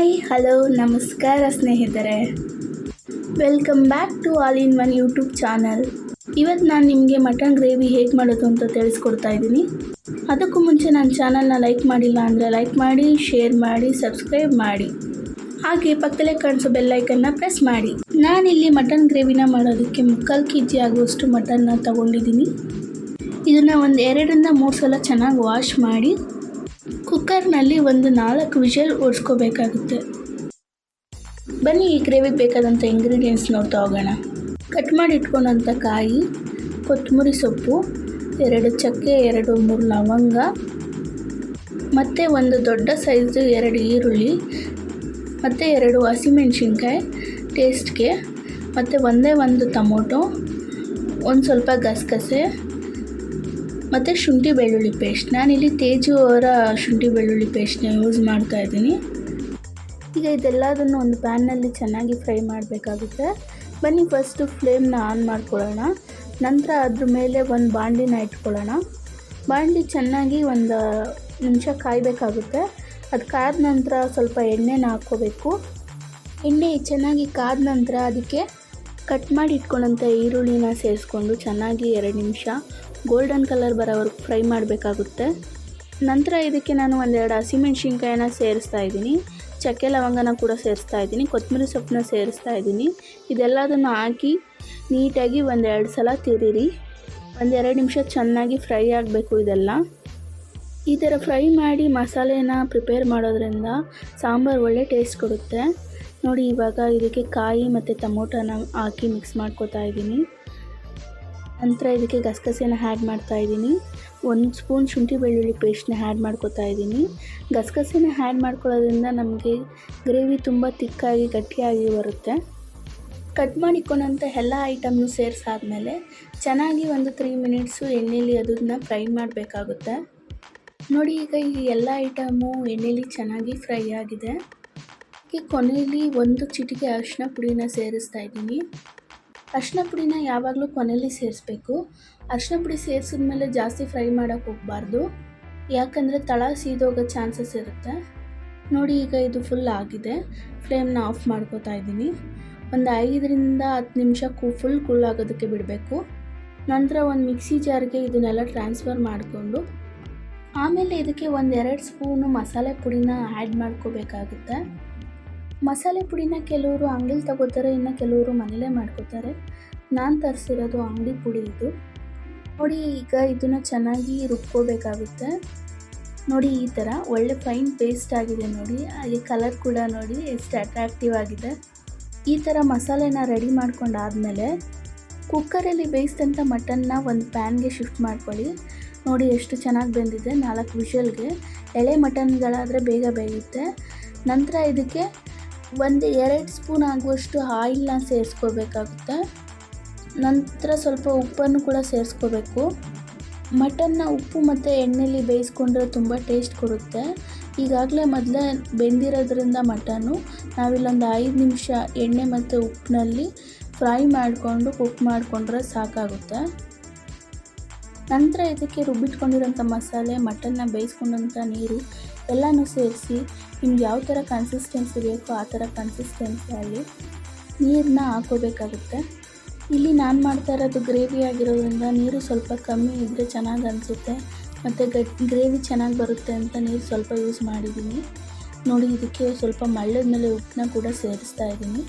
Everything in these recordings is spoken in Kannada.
ಹಾಯ್ ಹಲೋ ನಮಸ್ಕಾರ ಸ್ನೇಹಿತರೆ, welcome back to all in one YouTube channel. ಇವತ್ತು ನಾನು ನಿಮಗೆ ಮಟನ್ ಗ್ರೇವಿ ಹೇಗೆ ಮಾಡೋದು ಅಂತ ತಿಳಿಸ್ಕೊಡ್ತಾ ಇದ್ದೀನಿ. ಅದಕ್ಕೂ ಮುಂಚೆ ನನ್ನ ಚಾನಲ್ನ ಲೈಕ್ ಮಾಡಿಲ್ಲ ಅಂದರೆ ಲೈಕ್ ಮಾಡಿ, ಶೇರ್ ಮಾಡಿ, ಸಬ್ಸ್ಕ್ರೈಬ್ ಮಾಡಿ, ಹಾಗೆ ಪಕ್ಕದಲ್ಲೇ ಕಾಣಿಸೋ ಬೆಲ್ಲೈಕನ್ನ ಪ್ರೆಸ್ ಮಾಡಿ. ನಾನಿಲ್ಲಿ ಮಟನ್ ಗ್ರೇವಿನ ಮಾಡೋದಕ್ಕೆ 3/4 kg ಆಗುವಷ್ಟು ಮಟನ್ನ ತಗೊಂಡಿದ್ದೀನಿ. ಇದನ್ನು ಒಂದು 2ರಿಂದ 3 ಸಲ ಚೆನ್ನಾಗಿ ವಾಶ್ ಮಾಡಿ ಕುಕ್ಕರ್ನಲ್ಲಿ ಒಂದು 4 ವಿಷಲ್ ಓಡಿಸ್ಕೋಬೇಕಾಗುತ್ತೆ. ಬನ್ನಿ ಈ ಗ್ರೇವಿಗೆ ಬೇಕಾದಂಥ ಇಂಗ್ರೀಡಿಯೆಂಟ್ಸ್ ನೋಡ್ತಾ ಹೋಗೋಣ. ಕಟ್ ಮಾಡಿ ಇಟ್ಕೊಂಡಂಥ ಕಾಯಿ, ಕೊತ್ತಂಬರಿ ಸೊಪ್ಪು, 2 ಚಕ್ಕೆ, 2-3 ಲವಂಗ, ಮತ್ತು ಒಂದು ದೊಡ್ಡ ಸೈಜು 2 ಈರುಳ್ಳಿ, ಮತ್ತು 2 ಹಸಿಮೆಣಸಿನ್ಕಾಯಿ ಟೇಸ್ಟ್ಗೆ, ಮತ್ತು ಒಂದು ಟೊಮೊಟೊ, ಒಂದು ಸ್ವಲ್ಪ ಗಸಗಸೆ, ಮತ್ತು ಶುಂಠಿ ಬೆಳ್ಳುಳ್ಳಿ ಪೇಸ್ಟ್. ನಾನಿಲ್ಲಿ ತೇಜು ಅವರ ಶುಂಠಿ ಬೆಳ್ಳುಳ್ಳಿ ಪೇಸ್ಟ್ನ ಯೂಸ್ ಮಾಡ್ತಾ ಇದ್ದೀನಿ. ಈಗ ಇದೆಲ್ಲದನ್ನು ಒಂದು ಪ್ಯಾನ್ನಲ್ಲಿ ಚೆನ್ನಾಗಿ ಫ್ರೈ ಮಾಡಬೇಕಾಗುತ್ತೆ. ಬನ್ನಿ ಫಸ್ಟು ಫ್ಲೇಮ್ನ ಆನ್ ಮಾಡ್ಕೊಳ್ಳೋಣ. ನಂತರ ಅದ್ರ ಮೇಲೆ ಒಂದು ಬಾಣಲಿನ ಇಟ್ಕೊಳ್ಳೋಣ. ಬಾಣಲಿ ಚೆನ್ನಾಗಿ ಒಂದು ನಿಮಿಷ ಕಾಯಬೇಕಾಗುತ್ತೆ. ಅದು ಕಾದ ನಂತರ ಸ್ವಲ್ಪ ಎಣ್ಣೆನ ಹಾಕ್ಕೋಬೇಕು. ಎಣ್ಣೆ ಚೆನ್ನಾಗಿ ಕಾದ ನಂತರ ಅದಕ್ಕೆ ಕಟ್ ಮಾಡಿ ಇಟ್ಕೊಂಡಂಥ ಈರುಳ್ಳಿನ ಸೇರಿಸ್ಕೊಂಡು ಚೆನ್ನಾಗಿ 2 ನಿಮಿಷ ಗೋಲ್ಡನ್ ಕಲರ್ ಬರೋವರೆಗೂ ಫ್ರೈ ಮಾಡಬೇಕಾಗುತ್ತೆ. ನಂತರ ಇದಕ್ಕೆ ನಾನು 2 ಹಸಿಮೆಣ್ಸಿನ್ಕಾಯಿನ ಸೇರಿಸ್ತಾ ಇದ್ದೀನಿ, ಚಕ್ಕೆ ಲವಂಗನ ಕೂಡ ಸೇರಿಸ್ತಾ ಇದ್ದೀನಿ, ಕೊತ್ತಂಬರಿ ಸೊಪ್ಪನ್ನ ಸೇರಿಸ್ತಾ ಇದ್ದೀನಿ. ಇದೆಲ್ಲದನ್ನು ಹಾಕಿ ನೀಟಾಗಿ 1-2 ಸಲ ತಿರುಗಿರಿ. 1-2 ನಿಮಿಷ ಚೆನ್ನಾಗಿ ಫ್ರೈ ಆಗಬೇಕು. ಇದೆಲ್ಲ ಈ ಥರ ಫ್ರೈ ಮಾಡಿ ಮಸಾಲೆನ ಪ್ರಿಪೇರ್ ಮಾಡೋದ್ರಿಂದ ಸಾಂಬಾರು ಒಳ್ಳೆ ಟೇಸ್ಟ್ ಕೊಡುತ್ತೆ. ನೋಡಿ, ಇವಾಗ ಇದಕ್ಕೆ ಕಾಯಿ ಮತ್ತು ಟೊಮೊಟೊನ ಹಾಕಿ ಮಿಕ್ಸ್ ಮಾಡ್ಕೋತಾ ಇದ್ದೀನಿ. ನಂತರ ಇದಕ್ಕೆ ಗಸಗಸೆನ ಆ್ಯಡ್ ಮಾಡ್ತಾ ಇದ್ದೀನಿ. 1 ಸ್ಪೂನ್ ಶುಂಠಿ ಬೆಳ್ಳುಳ್ಳಿ ಪೇಸ್ಟ್ನ ಆ್ಯಡ್ ಮಾಡ್ಕೋತಾ ಇದ್ದೀನಿ. ಗಸಗಸೆನ ಆ್ಯಡ್ ಮಾಡ್ಕೊಳ್ಳೋದ್ರಿಂದ ನಮಗೆ ಗ್ರೇವಿ ತುಂಬ ತಿಕ್ಕಾಗಿ ಗಟ್ಟಿಯಾಗಿ ಬರುತ್ತೆ. ಕಟ್ ಮಾಡಿಕೊಂಡಂಥ ಎಲ್ಲ ಐಟಮ್ನು ಸೇರಿಸಾದ್ಮೇಲೆ ಚೆನ್ನಾಗಿ ಒಂದು 3 ಮಿನಿಟ್ಸು ಎಣ್ಣೆಯಲ್ಲಿ ಅದನ್ನು ಫ್ರೈ ಮಾಡಬೇಕಾಗುತ್ತೆ. ನೋಡಿ, ಈಗ ಈ ಎಲ್ಲ ಐಟಮು ಎಣ್ಣೆಯಲ್ಲಿ ಚೆನ್ನಾಗಿ ಫ್ರೈ ಆಗಿದೆ. ಈ ಕೊನೆಯಲ್ಲಿ 1 ಚಿಟಿಕೆ ಅರಿಶಿನ ಪುಡಿನ ಸೇರಿಸ್ತಾ ಇದ್ದೀನಿ. ಅರಿಶಿನ ಪುಡಿನ ಯಾವಾಗಲೂ ಕೊನೆಯಲ್ಲಿ ಸೇರಿಸ್ಬೇಕು. ಅರಿಶಿನ ಪುಡಿ ಸೇರಿಸಿದ್ಮೇಲೆ ಜಾಸ್ತಿ ಫ್ರೈ ಮಾಡೋಕ್ಕೆ ಹೋಗಬಾರ್ದು, ಯಾಕಂದರೆ ತಳ ಸೀದೋಗೋ ಚಾನ್ಸಸ್ ಇರುತ್ತೆ. ನೋಡಿ, ಈಗ ಇದು ಫುಲ್ ಆಗಿದೆ. ಫ್ಲೇಮ್ನ ಆಫ್ ಮಾಡ್ಕೋತಾ ಇದ್ದೀನಿ. ಒಂದು 5ರಿಂದ 10 ನಿಮಿಷ ಫುಲ್ ಕೂಲ್ ಆಗೋದಕ್ಕೆ ಬಿಡಬೇಕು. ನಂತರ ಒಂದು ಮಿಕ್ಸಿ ಜಾರ್ಗೆ ಇದನ್ನೆಲ್ಲ ಟ್ರಾನ್ಸ್ಫರ್ ಮಾಡಿಕೊಂಡು ಆಮೇಲೆ ಇದಕ್ಕೆ 1-2 ಸ್ಪೂನು ಮಸಾಲೆ ಪುಡಿನ ಆ್ಯಡ್ ಮಾಡ್ಕೋಬೇಕಾಗುತ್ತೆ. ಮಸಾಲೆ ಪುಡಿನ ಕೆಲವರು ಅಂಗಡಿಲಿ ತಗೋತಾರೆ, ಇನ್ನು ಕೆಲವರು ಮನೇಲೇ ಮಾಡ್ಕೋತಾರೆ. ನಾನು ತರಿಸಿರೋದು ಅಂಗಡಿ ಪುಡಿ ಇದು. ನೋಡಿ, ಈಗ ಇದನ್ನು ಚೆನ್ನಾಗಿ ರುಬ್ಕೋಬೇಕಾಗುತ್ತೆ. ನೋಡಿ, ಈ ಥರ ಒಳ್ಳೆ ಫೈನ್ ಪೇಸ್ಟ್ ಆಗಿದೆ. ನೋಡಿ, ಹಾಗೆ ಕಲರ್ ಕೂಡ ನೋಡಿ ಎಷ್ಟು ಅಟ್ರಾಕ್ಟಿವ್ ಆಗಿದೆ. ಈ ಥರ ಮಸಾಲೆನ ರೆಡಿ ಮಾಡ್ಕೊಂಡಾದಮೇಲೆ ಕುಕ್ಕರಲ್ಲಿ ಬೇಯಿಸಿದಂಥ ಮಟನ್ನ ಒಂದು ಪ್ಯಾನ್ಗೆ ಶಿಫ್ಟ್ ಮಾಡ್ಕೊಳ್ಳಿ. ನೋಡಿ ಎಷ್ಟು ಚೆನ್ನಾಗಿ ಬೆಂದಿದೆ. 4 ವಿಷಲ್ಗೆ. ಎಳೆ ಮಟನ್ಗಳಾದರೆ ಬೇಗ ಬೇಯುತ್ತೆ. ನಂತರ ಇದಕ್ಕೆ 1-2 ಸ್ಪೂನ್ ಆಗುವಷ್ಟು ಆಯಿಲ್ನ ಸೇರಿಸ್ಕೋಬೇಕಾಗುತ್ತೆ. ನಂತರ ಸ್ವಲ್ಪ ಉಪ್ಪನ್ನು ಕೂಡ ಸೇರಿಸ್ಕೋಬೇಕು. ಮಟನ್ನ ಉಪ್ಪು ಮತ್ತು ಎಣ್ಣೆಯಲ್ಲಿ ಬೇಯಿಸ್ಕೊಂಡ್ರೆ ತುಂಬ ಟೇಸ್ಟ್ ಕೊಡುತ್ತೆ. ಈಗಾಗಲೇ ಮೊದಲೇ ಬೆಂದಿರೋದ್ರಿಂದ ಮಟನ್ನು ನಾವಿಲ್ಲೊಂದು 5 ನಿಮಿಷ ಎಣ್ಣೆ ಮತ್ತು ಉಪ್ಪಿನಲ್ಲಿ ಫ್ರೈ ಮಾಡಿಕೊಂಡು ಕುಕ್ ಮಾಡಿಕೊಂಡ್ರೆ ಸಾಕಾಗುತ್ತೆ. ನಂತರ ಇದಕ್ಕೆ ರುಬ್ಬಿಟ್ಕೊಂಡಿರೋಂಥ ಮಸಾಲೆ, ಮಟನ್ನ ಬೇಯಿಸ್ಕೊಂಡಂಥ ನೀರು ಎಲ್ಲನೂ ಸೇರಿಸಿ ನಿಮ್ಗೆ ಯಾವ ಥರ ಕನ್ಸಿಸ್ಟೆನ್ಸಿ ಬೇಕೋ ಆ ಥರ ಕನ್ಸಿಸ್ಟೆನ್ಸಿಯಲ್ಲಿ ನೀರನ್ನ ಹಾಕೋಬೇಕಾಗುತ್ತೆ. ಇಲ್ಲಿ ನಾನು ಮಾಡ್ತಾ ಇರೋದು ಗ್ರೇವಿ ಆಗಿರೋದ್ರಿಂದ ನೀರು ಸ್ವಲ್ಪ ಕಮ್ಮಿ ಇದ್ದರೆ ಚೆನ್ನಾಗಿ ಅನಿಸುತ್ತೆ, ಮತ್ತು ಗ್ರೇವಿ ಚೆನ್ನಾಗಿ ಬರುತ್ತೆ ಅಂತ ನೀರು ಸ್ವಲ್ಪ ಯೂಸ್ ಮಾಡಿದ್ದೀನಿ. ನೋಡಿ, ಇದಕ್ಕೆ ಸ್ವಲ್ಪ ಮಳ್ಳದ ಮೇಲೆ ಉಪ್ಪನ್ನ ಕೂಡ ಸೇರಿಸ್ತಾ ಇದ್ದೀನಿ.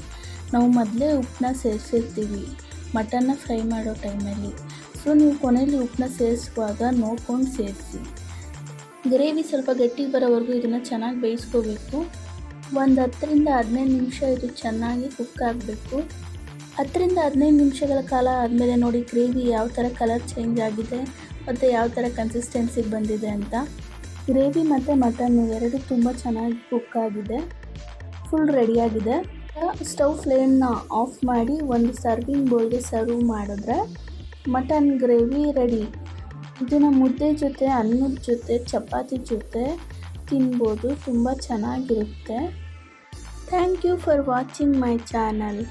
ನಾವು ಮೊದಲೇ ಉಪ್ಪನ್ನ ಸೇರಿಸಿರ್ತೀವಿ ಮಟನ್ನ ಫ್ರೈ ಮಾಡೋ ಟೈಮಲ್ಲಿ. ಸೊ ನೀವು ಕೊನೆಯಲ್ಲಿ ಉಪ್ಪನ್ನ ಸೇರಿಸುವಾಗ ನೋಡ್ಕೊಂಡು ಸೇರಿಸಿ. ಗ್ರೇವಿ ಸ್ವಲ್ಪ ಗಟ್ಟಿಗೆ ಬರೋವರೆಗೂ ಇದನ್ನು ಚೆನ್ನಾಗಿ ಬೇಯಿಸ್ಕೋಬೇಕು. ಒಂದು 10ರಿಂದ 15 ನಿಮಿಷ ಇದು ಚೆನ್ನಾಗಿ ಕುಕ್ ಆಗಬೇಕು. 10ರಿಂದ 15 ನಿಮಿಷಗಳ ಕಾಲ ಆದಮೇಲೆ ನೋಡಿ ಗ್ರೇವಿ ಯಾವ ಥರ ಕಲರ್ ಚೇಂಜ್ ಆಗಿದೆ ಮತ್ತು ಯಾವ ಥರ ಕನ್ಸಿಸ್ಟೆನ್ಸಿಗೆ ಬಂದಿದೆ ಅಂತ. ಗ್ರೇವಿ ಮತ್ತು ಮಟನ್ನು ಎರಡೂ ತುಂಬ ಚೆನ್ನಾಗಿ ಕುಕ್ ಆಗಿದೆ, ಫುಲ್ ರೆಡಿಯಾಗಿದೆ. ಸ್ಟವ್ ಫ್ಲೇಮ್ನ ಆಫ್ ಮಾಡಿ ಒಂದು ಸರ್ವಿಂಗ್ ಬೌಲ್ಗೆ ಸರ್ವ್ ಮಾಡಿದ್ರೆ ಮಟನ್ ಗ್ರೇವಿ ರೆಡಿ. ಇದನ್ನು ಮುದ್ದೆ ಜೊತೆ, ಅನ್ನದ ಜೊತೆ, ಚಪಾತಿ ಜೊತೆ ತಿನ್ಬೋದು. ತುಂಬ ಚೆನ್ನಾಗಿರುತ್ತೆ. Thank you for watching my channel.